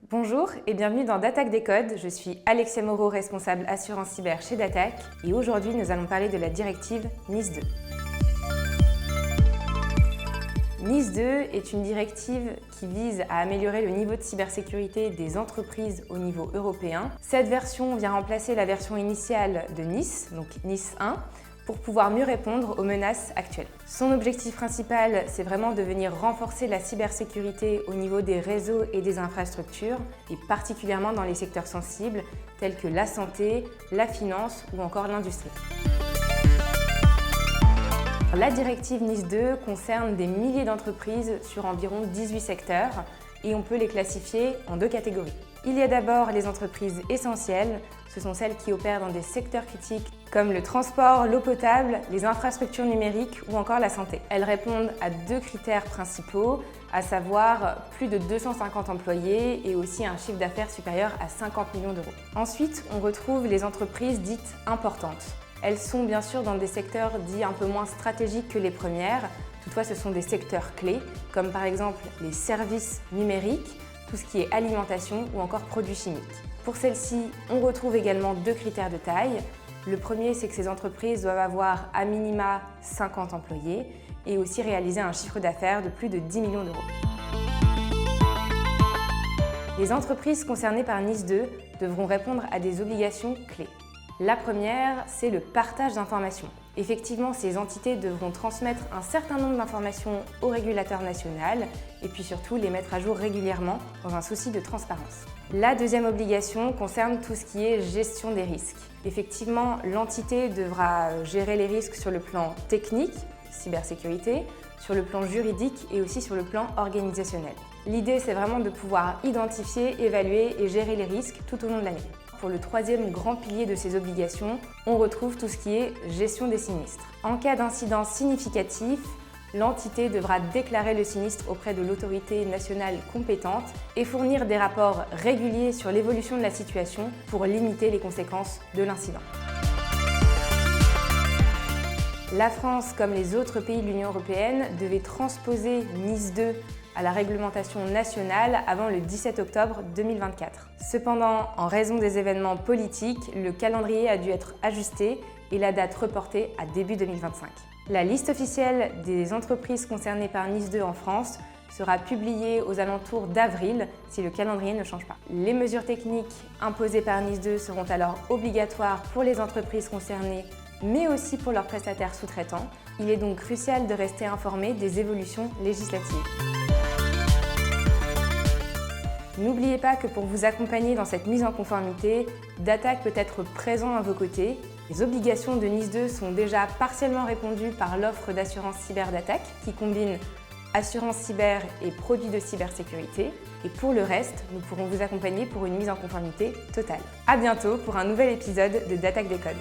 Bonjour et bienvenue dans D'Attaque des codes. Je suis Alexia Moreau, responsable assurance cyber chez D'Attaque et aujourd'hui nous allons parler de la directive NIS2. NIS2 est une directive qui vise à améliorer le niveau de cybersécurité des entreprises au niveau européen. Cette version vient remplacer la version initiale de NIS, donc NIS 1, pour pouvoir mieux répondre aux menaces actuelles. Son objectif principal, c'est vraiment de venir renforcer la cybersécurité au niveau des réseaux et des infrastructures, et particulièrement dans les secteurs sensibles tels que la santé, la finance ou encore l'industrie. La directive NIS2 concerne des milliers d'entreprises sur environ 18 secteurs et on peut les classifier en deux catégories. Il y a d'abord les entreprises essentielles, ce sont celles qui opèrent dans des secteurs critiques comme le transport, l'eau potable, les infrastructures numériques ou encore la santé. Elles répondent à deux critères principaux, à savoir plus de 250 employés et aussi un chiffre d'affaires supérieur à 50 millions d'euros. Ensuite, on retrouve les entreprises dites importantes. Elles sont bien sûr dans des secteurs dits un peu moins stratégiques que les premières. Toutefois, ce sont des secteurs clés, comme par exemple les services numériques, tout ce qui est alimentation ou encore produits chimiques. Pour celles-ci, on retrouve également deux critères de taille. Le premier, c'est que ces entreprises doivent avoir à minima 50 employés et aussi réaliser un chiffre d'affaires de plus de 10 millions d'euros. Les entreprises concernées par NIS2 devront répondre à des obligations clés. La première, c'est le partage d'informations. Effectivement, ces entités devront transmettre un certain nombre d'informations au régulateur national et puis surtout les mettre à jour régulièrement dans un souci de transparence. La deuxième obligation concerne tout ce qui est gestion des risques. Effectivement, l'entité devra gérer les risques sur le plan technique, cybersécurité, sur le plan juridique et aussi sur le plan organisationnel. L'idée, c'est vraiment de pouvoir identifier, évaluer et gérer les risques tout au long de l'année. Pour le troisième grand pilier de ces obligations, on retrouve tout ce qui est gestion des sinistres. En cas d'incident significatif, l'entité devra déclarer le sinistre auprès de l'autorité nationale compétente et fournir des rapports réguliers sur l'évolution de la situation pour limiter les conséquences de l'incident. La France, comme les autres pays de l'Union européenne, devait transposer NIS2 à la réglementation nationale avant le 17 octobre 2024. Cependant, en raison des événements politiques, le calendrier a dû être ajusté et la date reportée à début 2025. La liste officielle des entreprises concernées par NIS2 en France sera publiée aux alentours d'avril si le calendrier ne change pas. Les mesures techniques imposées par NIS2 seront alors obligatoires pour les entreprises concernées, mais aussi pour leurs prestataires sous-traitants. Il est donc crucial de rester informé des évolutions législatives. N'oubliez pas que pour vous accompagner dans cette mise en conformité, D'Attaque peut être présent à vos côtés. Les obligations de NIS2 sont déjà partiellement répondues par l'offre d'assurance cyber d'Attaque qui combine assurance cyber et produits de cybersécurité. Et pour le reste, nous pourrons vous accompagner pour une mise en conformité totale. À bientôt pour un nouvel épisode de D'Attaque des codes.